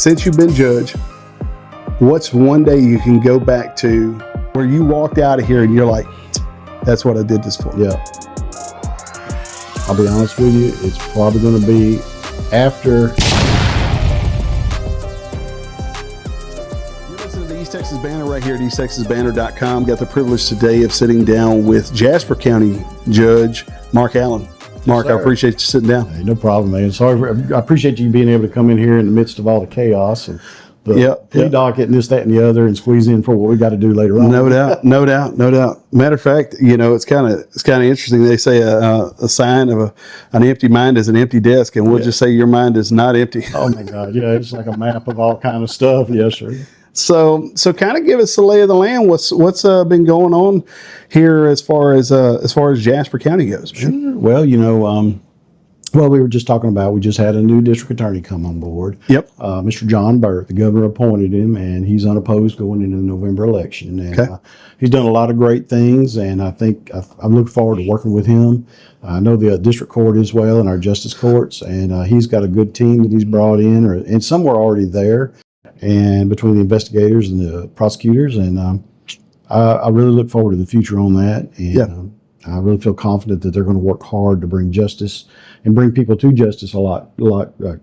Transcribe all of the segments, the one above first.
since you've been judge, what's one day you can go back to where you walked out of here and you're like, that's what I did this for? Yeah. I'll be honest with you, it's probably going to be after. You're listening to the East Texas Banner right here at easttexasbanner.com. Got the privilege today of sitting down with Jasper County Judge Mark Allen. Mark, I appreciate you sitting down. Hey, no problem, man. I appreciate you being able to come in here in the midst of all the chaos and the plea docket and this, that, and the other, and squeeze in for what we got to do later on. No doubt. Matter of fact, you know, it's kind of interesting. They say a sign of an empty mind is an empty desk, and we'll just say your mind is not empty. Oh my God, yeah, it's like a map of all kind of stuff. Yes, sir. So kind of give us the lay of the land. What's been going on here as far as Jasper County goes, man? Sure. Well, you know, we were just talking about, we just had a new district attorney come on board. Yep. Mr. John Burt, the governor appointed him, and he's unopposed going into the November election. And he's done a lot of great things, and I think I look forward to working with him. I know the district court as well and our justice courts, and he's got a good team that he's brought in, and some were already there, and between the investigators and the prosecutors, and I really look forward to the future on that. And I really feel confident that they're going to work hard to bring justice and bring people to justice a lot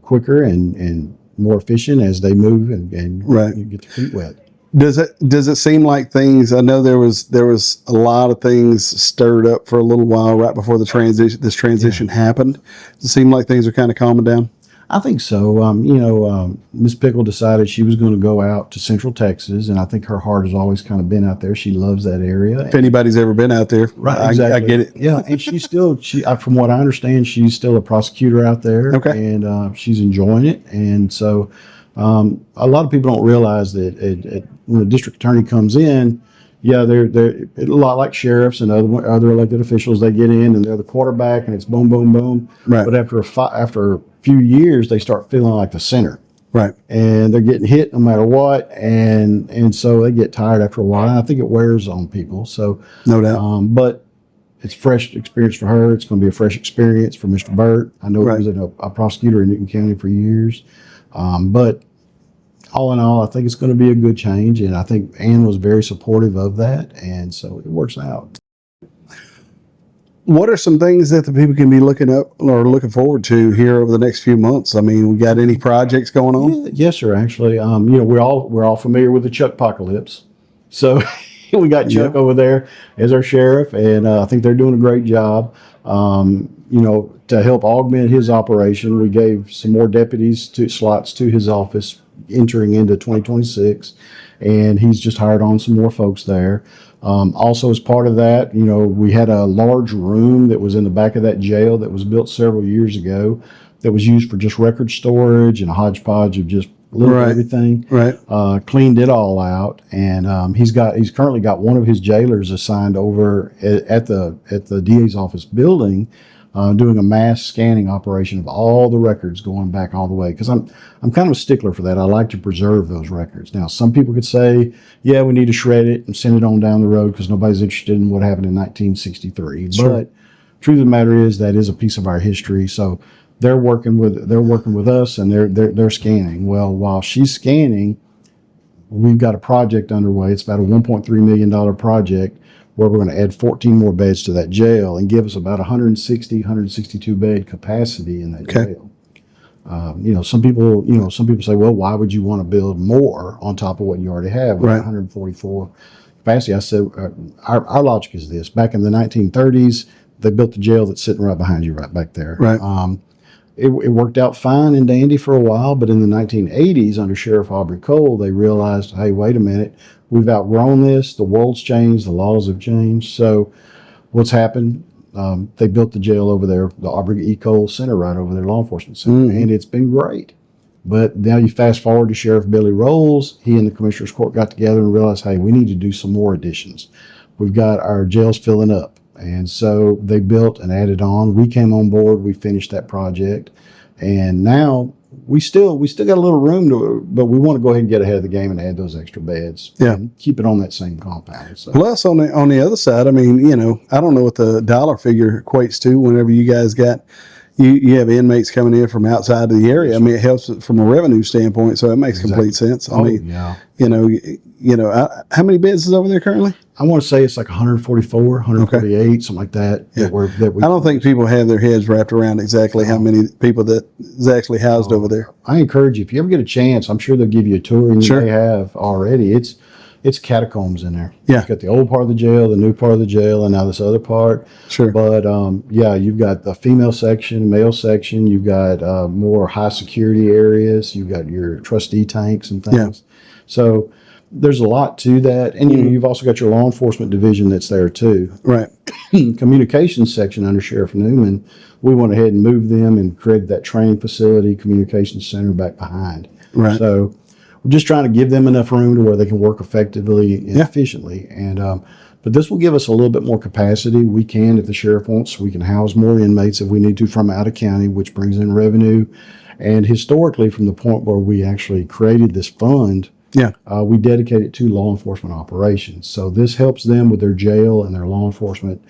quicker and more efficient as they move and get their feet wet. Does it seem like things? I know there was a lot of things stirred up for a little while right before the transition. This transition happened. Does it seem like things are kind of calming down? I think so. Ms. Pickle decided she was going to go out to Central Texas, and I think her heart has always kind of been out there. She loves that area. If anybody's ever been out there, right? Exactly. I get it. Yeah, and she's still, from what I understand, she's still a prosecutor out there. Okay. And she's enjoying it. And so, a lot of people don't realize that when a district attorney comes in, they're a lot like sheriffs and other elected officials. They get in and they're the quarterback, and it's boom, boom, boom. Right. But after a few years, they start feeling like the center. Right. And they're getting hit no matter what, and so they get tired after a while. And I think it wears on people. So no doubt. But it's a fresh experience for her. It's going to be a fresh experience for Mr. Burt. I know he was a prosecutor in Newton County for years, but all in all, I think it's going to be a good change, and I think Ann was very supportive of that, and so it works out. What are some things that the people can be looking up or looking forward to here over the next few months? I mean, we got any projects going on? Yes, sir. Actually, we're all familiar with the Chuck apocalypse, so we got Chuck over there as our sheriff, and I think they're doing a great job. To help augment his operation, we gave some more deputies slots to his office entering into 2026, and he's just hired on some more folks there. Also, as part of that, we had a large room that was in the back of that jail that was built several years ago that was used for just record storage and a hodgepodge of just little everything. Right. Cleaned it all out, and he's currently got one of his jailers assigned over at the DA's office building, doing a mass scanning operation of all the records going back all the way, because I'm kind of a stickler for that. I like to preserve those records. Now, some people could say, we need to shred it and send it on down the road because nobody's interested in what happened in 1963. Sure. But truth of the matter is that is a piece of our history. So they're working with us, and they're scanning. Well, while she's scanning, we've got a project underway. It's about a $1.3 million project where we're going to add 14 more beds to that jail and give us about 162 bed capacity in that jail. Some people say, well, why would you want to build more on top of what you already have? 144 capacity. I said, our logic is this: back in the 1930s, they built the jail that's sitting right behind you, right back there. Right. It worked out fine and dandy for a while, but in the 1980s, under Sheriff Aubrey Cole, they realized, hey, wait a minute, we've outgrown this. The world's changed. The laws have changed. So what's happened? They built the jail over there, the Aubrey E. Cole Center right over there, law enforcement center, and it's been great. But now you fast forward to Sheriff Billy Rolls. He and the Commissioner's Court got together and realized, hey, we need to do some more additions. We've got our jails filling up. And so they built and added on. We came on board. We finished that project. And now we still got a little room but we want to go ahead and get ahead of the game and add those extra beds. And keep it on that same compound. So. Plus, on the other side, I mean, I don't know what the dollar figure equates to whenever you guys got, you have inmates coming in from outside of the area. I mean, it helps from a revenue standpoint, so it makes complete sense. I mean, yeah. How many beds is over there currently? I want to say it's like 144, 148, something like that. Yeah. That we I don't think people have their heads wrapped around exactly how many people that is actually housed over there. I encourage you, if you ever get a chance, I'm sure they'll give you a tour, and Sure. they have already. It's catacombs in there. Yeah. You've got the old part of the jail, the new part of the jail, and now this other part. Sure. But yeah, you've got the female section, male section. You've got more high security areas. You've got your trustee tanks and things. Yeah. So there's a lot to that, and you've also got your law enforcement division that's there too. Right. Communications section under Sheriff Newman, we went ahead and moved them and created that training facility, communications center back behind. Right. So we're just trying to give them enough room to where they can work effectively and efficiently. And but this will give us a little bit more capacity. We can, if the sheriff wants, we can house more inmates if we need to from out of county, which brings in revenue. And historically, from the point where we actually created this fund, we dedicate it to law enforcement operations. So this helps them with their jail and their law enforcement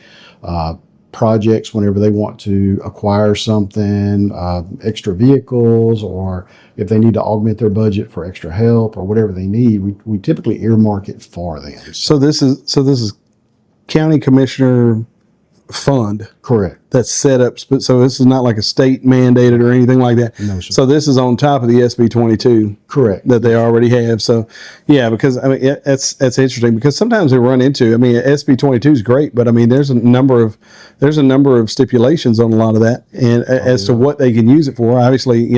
projects whenever they want to acquire something, extra vehicles, or if they need to augment their budget for extra help or whatever they need. We typically earmark it for them. So this is county commissioner fund. Correct. That's set up. So this is not like a state mandated or anything like that. No, sir. So this is on top of the SB 22. Correct. That they already have. So yeah, because I mean that's interesting because sometimes we run into. I mean SB 22 is great, but I mean there's a number of stipulations on a lot of that, and as to what they can use it for. Obviously,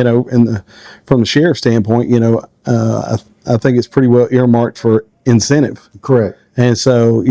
from the sheriff's standpoint, I think it's pretty well earmarked for incentive. Correct. And so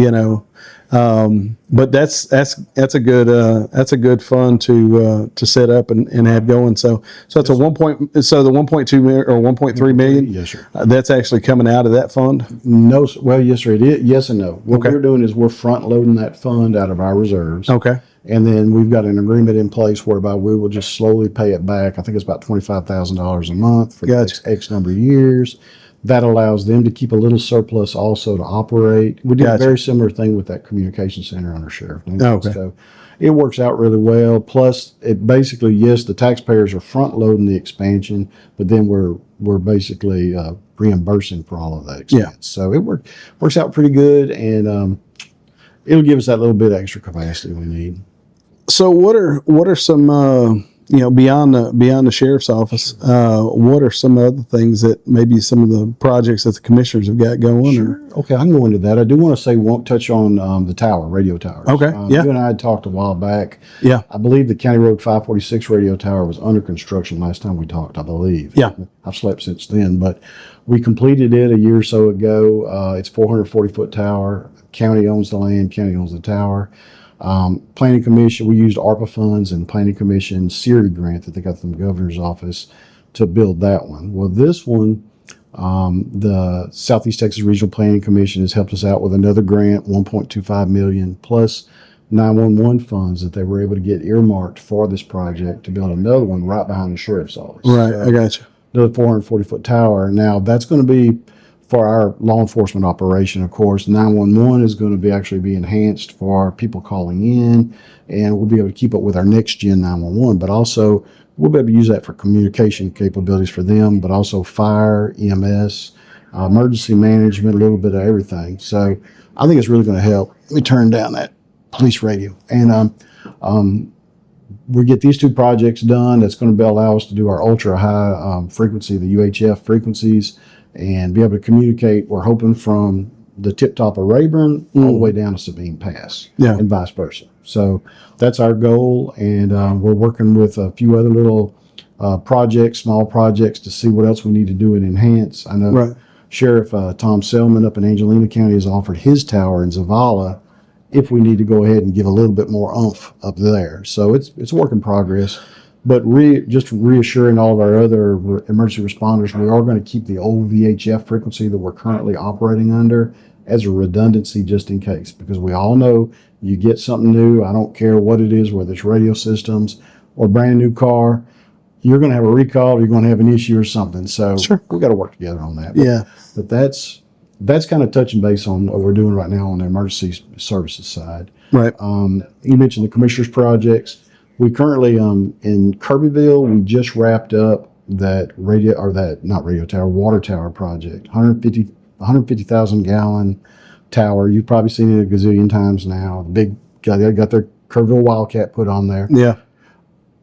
but that's a good fund to set up and have going. So it's the 1.2 million or 1.3 million. Yes, sir. That's actually coming out of that fund. No, well, yes, sir. It is. Yes and no. What we're doing is we're front loading that fund out of our reserves. Okay. And then we've got an agreement in place whereby we will just slowly pay it back. I think it's about $25,000 a month for the next X number of years. That allows them to keep a little surplus also to operate. We did a very similar thing with that communication center under Sheriff. Okay. So it works out really well. Plus, it basically, yes, the taxpayers are front loading the expansion, but then we're basically reimbursing for all of that expense. Yeah. So it works out pretty good, and it'll give us that little bit extra capacity we need. So what are some beyond the sheriff's office, what are some other things that maybe some of the projects that the commissioners have got going? Sure. Okay, I can go into that. I do want to say, won't touch on the tower, radio towers. Okay, You and I had talked a while back. Yeah. I believe the County Road 546 radio tower was under construction last time we talked, I believe. Yeah. I've slept since then, but we completed it a year or so ago. It's 440-foot tower. County owns the land, county owns the tower. Planning Commission, we used ARPA funds and Planning Commission SERI grant that they got from the governor's office to build that one. Well, this one, the Southeast Texas Regional Planning Commission has helped us out with another grant, $1.25 million, plus 911 funds that they were able to get earmarked for this project to build another one right behind the sheriff's office. Right, I got you. Another 440-foot tower. Now, that's going to be for our law enforcement operation, of course. 911 is going to be enhanced for people calling in, and we'll be able to keep up with our next gen 911, but also we'll be able to use that for communication capabilities for them, but also fire, EMS, emergency management, a little bit of everything. So I think it's really going to help. Let me turn down that police radio. And we get these two projects done. That's going to allow us to do our ultra high frequency, the UHF frequencies, and be able to communicate. We're hoping from the tip top of Rayburn all the way down to Sabine Pass, and vice versa. So that's our goal, and we're working with a few other little small projects to see what else we need to do and enhance. I know Sheriff Tom Selman up in Angelina County has offered his tower in Zavala if we need to go ahead and give a little bit more oomph up there. So it's a work in progress. But just reassuring all of our other emergency responders, we are going to keep the old VHF frequency that we're currently operating under as a redundancy just in case, because we all know you get something new, I don't care what it is, whether it's radio systems or a brand new car, you're going to have a recall or you're going to have an issue or something. So we've got to work together on that. But that's kind of touching base on what we're doing right now on the emergency services side. Right. You mentioned the commissioner's projects. We currently in Kirbyville, we just wrapped up that water tower project, 150,000 gallon tower. You've probably seen it a gazillion times now. Big, got their Kerrville Wildcat put on there. Yeah.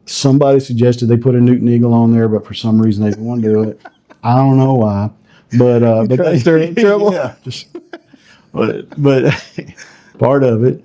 Somebody suggested they put a Newton Eagle on there, but for some reason they didn't want to do it. I don't know why, but they stirred trouble. Yeah, but part of it.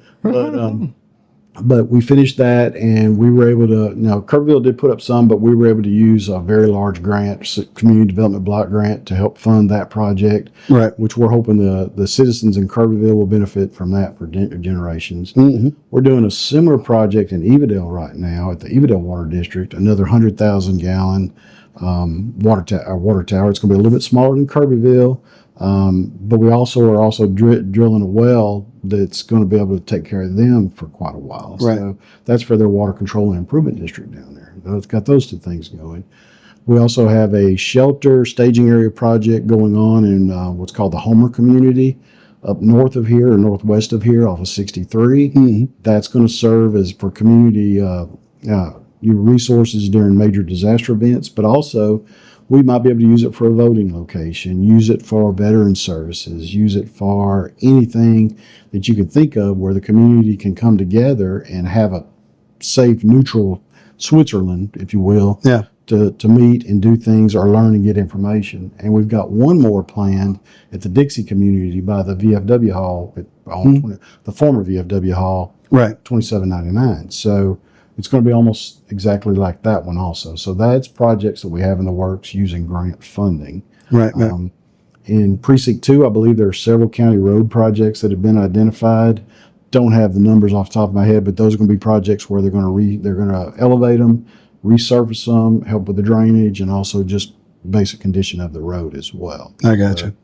But we finished that, and we were able to. Now, Kerrville did put up some, but we were able to use a very large grant, community development block grant, to help fund that project. Right. Which we're hoping the citizens in Kerrville will benefit from that for generations. Mm-hmm. We're doing a similar project in Evadale right now at the Evadale Water District, another 100,000 gallon water tower. It's going to be a little bit smaller than Kirbyville, but we are also drilling a well that's going to be able to take care of them for quite a while. Right. So that's for their water control and improvement district down there. It's got those two things going. We also have a shelter staging area project going on in what's called the Homer community up north of here or northwest of here off of 63. Mm-hmm. That's going to serve as for community your resources during major disaster events, but also we might be able to use it for a voting location, use it for veteran services, use it for anything that you could think of where the community can come together and have a safe, neutral Switzerland, if you will, Yeah. to meet and do things or learn and get information. And we've got one more planned at the Dixie community by the VFW Hall, the former VFW Hall, Right. 2799. So it's going to be almost exactly like that one also. So that's projects that we have in the works using grant funding. Right. In Precinct 2, I believe there are several county road projects that have been identified. Don't have the numbers off the top of my head, but those are going to be projects where they're going to elevate them, resurface them, help with the drainage, and also just basic condition of the road as well. I got you.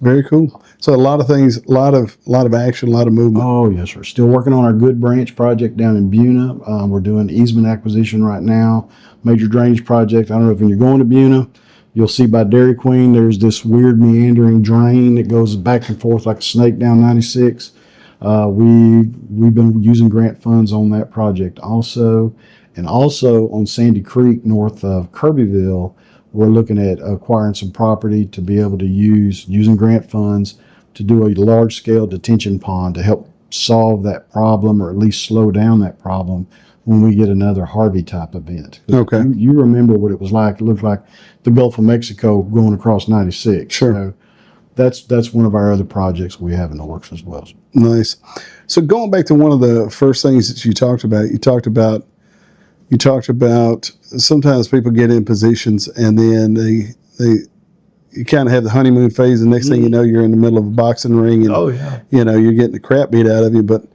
Very cool. So a lot of things, a lot of action, a lot of movement. Oh, yes, sir. Still working on our Good Branch project down in Buna. We're doing easement acquisition right now, major drainage project. I don't know if when you're going to Buna, you'll see by Dairy Queen, there's this weird meandering drain that goes back and forth like a snake down 96. We've been using grant funds on that project also. And also on Sandy Creek, north of Kirbyville, we're looking at acquiring some property to be able to using grant funds to do a large-scale detention pond to help solve that problem or at least slow down that problem when we get another Harvey-type event. Okay. You remember what it was like. It looked like the Gulf of Mexico going across 96. Sure. So that's one of our other projects we have in the works as well. Nice. So going back to one of the first things that you talked about sometimes people get in positions and then you kind of have the honeymoon phase, and next thing you know, you're in the middle of a boxing ring, and you're getting the crap beat out of you. But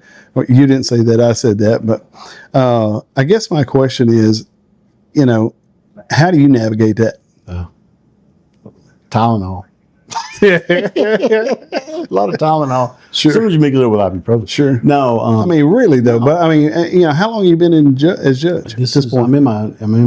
you didn't say that, I said that. But I guess my question is, how do you navigate that? Tylenol. A lot of Tylenol. Sure. As soon as you make a little with ibuprofen. Sure. No, I mean, really though. No. But I mean, how long have you been as judge? At this point, I'm in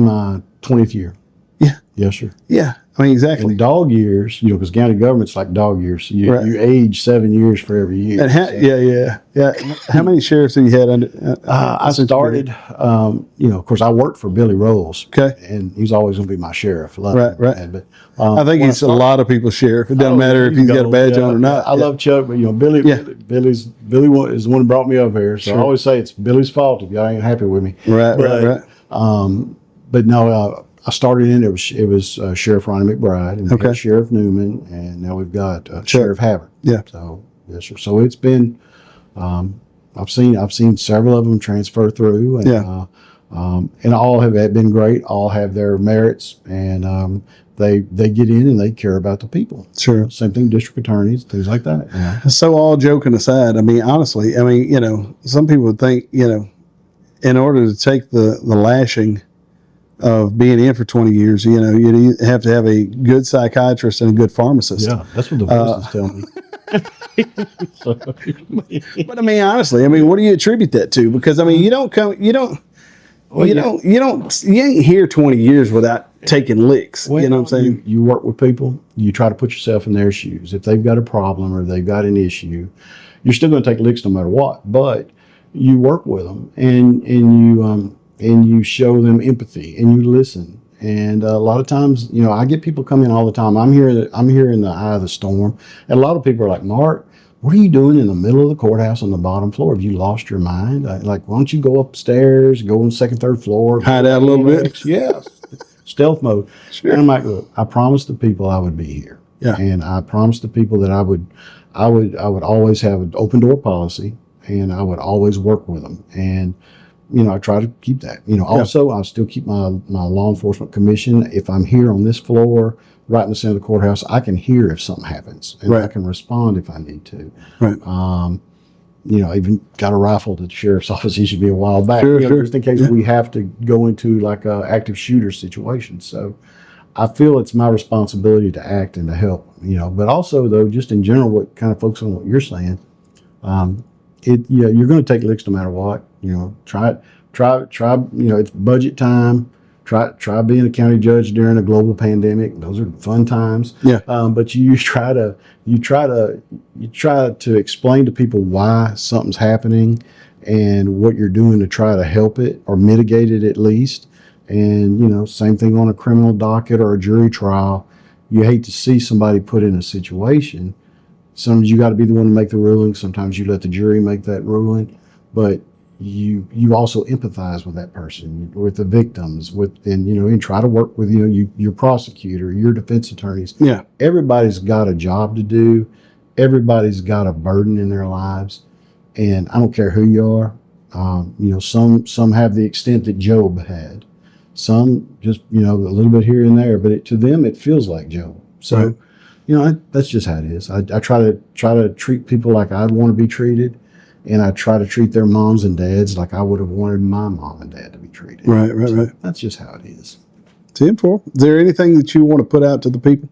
my 20th year. Yeah. Yes, sir. Yeah. I mean, exactly. In dog years, because county government's like dog years. So you age 7 years for every year. And yeah. How many sheriffs have you had under? I started, of course, I worked for Billy Rolls. Okay. And he's always going to be my sheriff. Right. But I think he's a lot of people's sheriff. It doesn't matter if he's got a badge on or not. I love Chuck, but Billy Billy is the one who brought me up here. So I always say it's Billy's fault if y'all ain't happy with me. Right. But no, I started in, it was Sheriff Ronnie McBride, and we got Sheriff Newman, and now we've got Sheriff Havard. Yeah. So, yes, sir. So it's been, I've seen several of them transfer through, and all have been great. All have their merits, and they get in and they care about the people. Sure. Same thing, district attorneys, things like that. Yeah. So all joking aside, I mean, honestly, some people would think, in order to take the lashing of being in for 20 years, you'd have to have a good psychiatrist and a good pharmacist. Yeah, that's what the voices tell me. But I mean, honestly, what do you attribute that to? Because you ain't here 20 years without taking licks. Well, you know what I'm saying? You work with people, you try to put yourself in their shoes. If they've got a problem or they've got an issue, you're still going to take licks no matter what, but you work with them and and you show them empathy and you listen. And a lot of times, I get people come in all the time. I'm here in the eye of the storm. And a lot of people are like, Mark, what are you doing in the middle of the courthouse on the bottom floor? Have you lost your mind? Why don't you go upstairs, go on the second, third floor, Hide out a little bit. Yeah, stealth mode. Sure. And I'm like, look, I promised the people I would be here. Yeah. And I promised the people that I would always have an open door policy, and I would always work with them. And I try to keep that. Also, I still keep my law enforcement commission. If I'm here on this floor, right in the center of the courthouse, I can hear if something happens, and I can respond if I need to. Right. I even got a rifle at the sheriff's office. He should be a while back, Sure. just in case we have to go into like a active shooter situation. So I feel it's my responsibility to act and to help. But also though, just in general, what kind of focus on what you're saying. You're going to take licks no matter what. Try it. It's budget time. Try being a county judge during a global pandemic. Those are fun times. Yeah. But you try to explain to people why something's happening and what you're doing to try to help it or mitigate it at least. And same thing on a criminal docket or a jury trial. You hate to see somebody put in a situation. Sometimes you got to be the one to make the ruling. Sometimes you let the jury make that ruling, but you also empathize with that person, with the victims, and try to work with your prosecutor, your defense attorneys. Yeah. Everybody's got a job to do. Everybody's got a burden in their lives, and I don't care who you are. Some have the extent that Job had. Some just a little bit here and there, but to them it feels like Job. So. Right. That's just how it is. I try to treat people like I'd want to be treated, and I try to treat their moms and dads like I would have wanted my mom and dad to be treated. Right. That's just how it is. 10-4. Is there anything that you want to put out to the people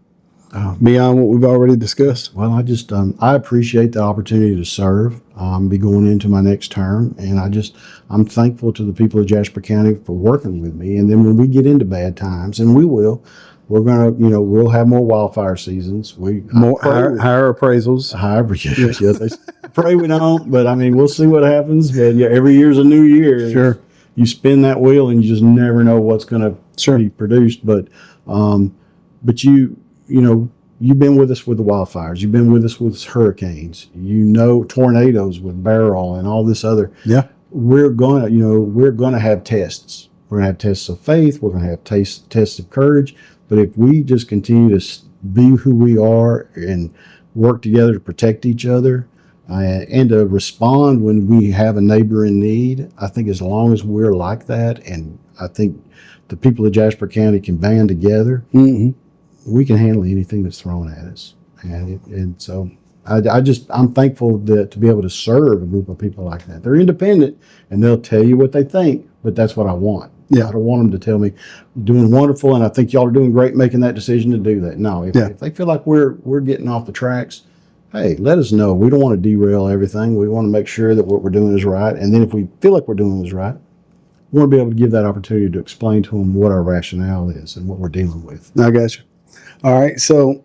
beyond what we've already discussed? Well, I just I appreciate the opportunity to serve. Be going into my next term, and I'm thankful to the people of Jasper County for working with me. And then when we get into bad times, and we will. We're gonna, we'll have more wildfire seasons. Higher appraisals. They pray we don't, but we'll see what happens. But every year's a new year. Sure. You spin that wheel and you just never know what's gonna be produced. But you've been with us with the wildfires. You've been with us with hurricanes. Tornadoes with Beryl and all this other. Yeah. We're gonna have tests. We're gonna have tests of faith. We're gonna have tests of courage. But if we just continue to be who we are and work together to protect each other and to respond when we have a neighbor in need, I think as long as we're like that, and I think the people of Jasper County can band together, we can handle anything that's thrown at us. And so I'm thankful to be able to serve a group of people like that. They're independent and they'll tell you what they think, but that's what I want. Yeah. I don't want them to tell me doing wonderful and I think y'all are doing great making that decision to do that. No, if they feel like we're getting off the tracks, hey, let us know. We don't want to derail everything. We want to make sure that what we're doing is right. And then if we feel like we're doing is right, we want to be able to give that opportunity to explain to them what our rationale is and what we're dealing with. I got you. All right. So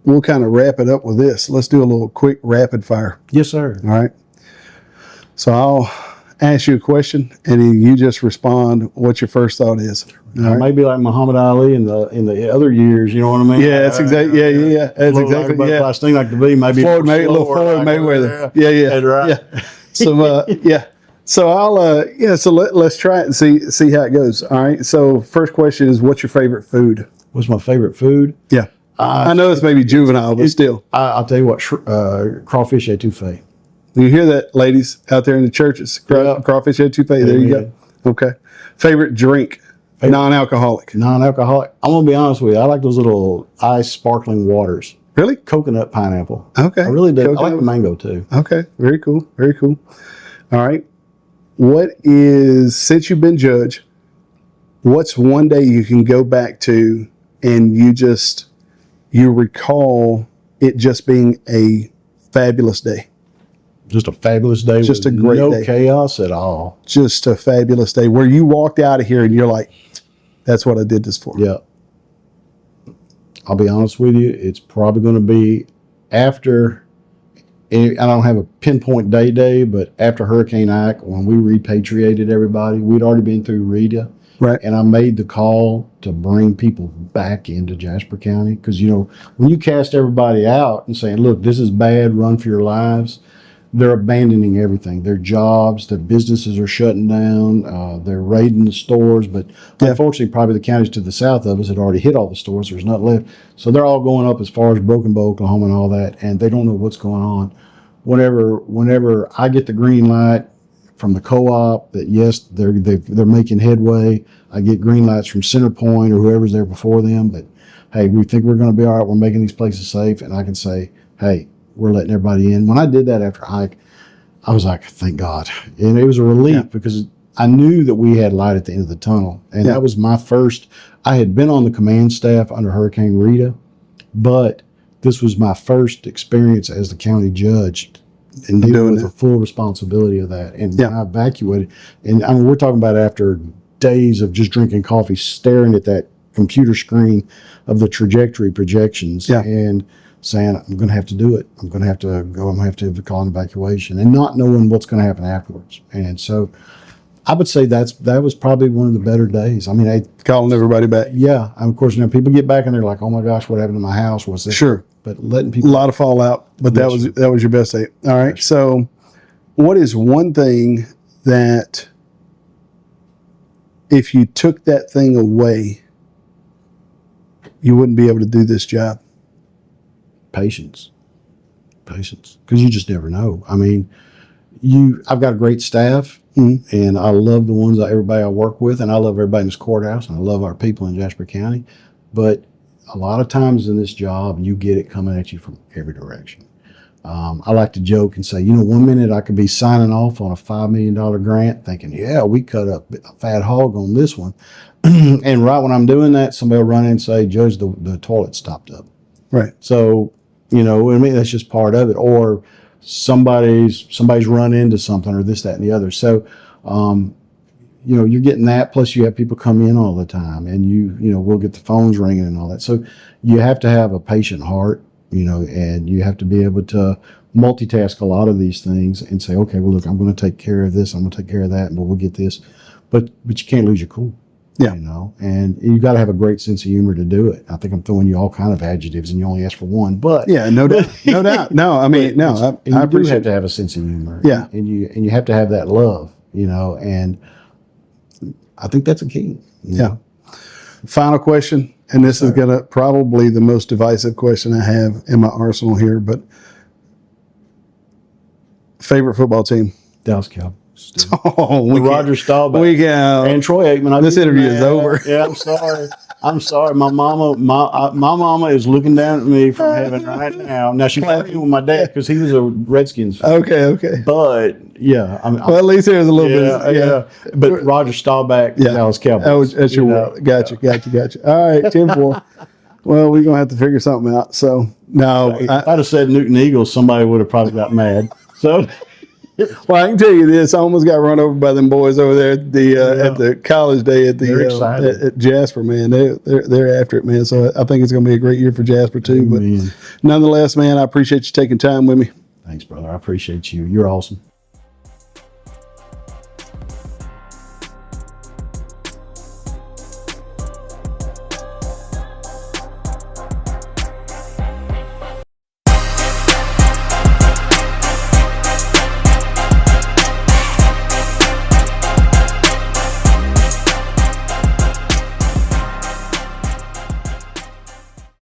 we'll kind of wrap it up with this. Let's do a little quick rapid fire. Yes, sir. All right. So I'll ask you a question, and then you just respond what your first thought is. Right. Maybe like Muhammad Ali in the other years, you know what I mean? Yeah, that's exactly. Yeah. That's exactly. Like last thing like to be maybe Floyd Mayweather. Yeah. That's right. Yeah. So So I'll So let's try it and see how it goes. All right. So first question is, what's your favorite food? What's my favorite food? Yeah. I know it's maybe juvenile, but still. I'll tell you what, crawfish etouffee. You hear that, ladies out there in the churches? Crawfish etouffee. There you go. Okay. Favorite drink? Non-alcoholic. Non-alcoholic. I'm going to be honest with you. I like those little ice sparkling waters. Really? Coconut pineapple. Okay. I really do. Coconut. I like the mango too. Okay. Very cool. Very cool. All right. Since you've been judge, what's one day you can go back to and you recall it just being a fabulous day? Just a fabulous day. Just a great day. No chaos at all. Just a fabulous day where you walked out of here and you're like, that's what I did this for. Yeah. I'll be honest with you. It's probably going to be after And I don't have a pinpoint day, but after Hurricane Ike, when we repatriated everybody, we'd already been through Rita. Right. And I made the call to bring people back into Jasper County. Because, when you cast everybody out and saying, look, this is bad, run for your lives, they're abandoning everything. Their jobs, their businesses are shutting down. They're raiding the stores. But unfortunately, probably the counties to the south of us had already hit all the stores. There's nothing left. So they're all going up as far as Broken Bow, Oklahoma and all that. And they don't know what's going on. Whenever I get the green light from the co-op that, yes, they're making headway, I get green lights from Centerpoint or whoever's there before them that, hey, we think we're going to be all right. We're making these places safe. And I can say, hey, we're letting everybody in. When I did that after Ike, I was like, thank God. And it was a relief because I knew that we had light at the end of the tunnel. And that was my first, I had been on the command staff under Hurricane Rita, but this was my first experience as the county judge and dealing with the full responsibility of that. And I evacuated. And I mean, we're talking about after days of just drinking coffee, staring at that computer screen of the trajectory projections and saying, I'm going to have to do it. I'm going to have to go. I'm going to have to call an evacuation and not knowing what's going to happen afterwards. And so I would say that was probably one of the better days. I mean, calling everybody back. Yeah. And of course, people get back and they're like, oh my gosh, what happened to my house? What's this? Sure. But letting people. A lot of fallout, but that was your best day. All right. So what is one thing that if you took that thing away, you wouldn't be able to do this job? Patience, because you just never know. I mean, I've got a great staff, and I love the ones everybody I work with, and I love everybody in this courthouse, and I love our people in Jasper County. But a lot of times in this job, you get it coming at you from every direction. I like to joke and say, 1 minute I could be signing off on a $5 million grant, thinking, yeah, we cut up a fat hog on this one, and right when I'm doing that, somebody will run in and say, Judge, the toilet stopped up. Right. So. I mean, that's just part of it. Or somebody's run into something or this, that, and the other. So, you're getting that. Plus, you have people come in all the time, and we'll get the phones ringing and all that. So, you have to have a patient heart, and you have to be able to multitask a lot of these things and say, okay, well, look, I'm going to take care of this. I'm going to take care of that, and we'll get this. But you can't lose your cool. Yeah. And you got to have a great sense of humor to do it. I think I'm throwing you all kind of adjectives and you only asked for one, but yeah, no doubt. No doubt. No, I mean, no, I appreciate you have to have a sense of humor. Yeah. And you have to have that love, and I think that's a key. Yeah. Final question. And this is going to probably the most divisive question I have in my arsenal here, but favorite football team? Dallas Cowboys. Oh, Roger Staubach. We go. And Troy Aikman. This interview is over. Yeah, I'm sorry. I'm sorry. My mama is looking down at me from heaven right now. Now she's arguing with my dad because he was a Redskins fan. Okay. But yeah, well, at least there's a little bit. Yeah. But Roger Staubach, Dallas Cowboys. Oh, that's your word. Gotcha. All right, 10-4. Well, we're gonna have to figure something out. So no, if I'd have said Newton Eagles, somebody would have probably got mad. So. Well, I can tell you this: I almost got run over by them boys over there at the college day at at Jasper. Man, they're after it, man. So I think it's going to be a great year for Jasper too. Amen. But nonetheless, man, I appreciate you taking time with me. Thanks, brother. I appreciate you. You're awesome.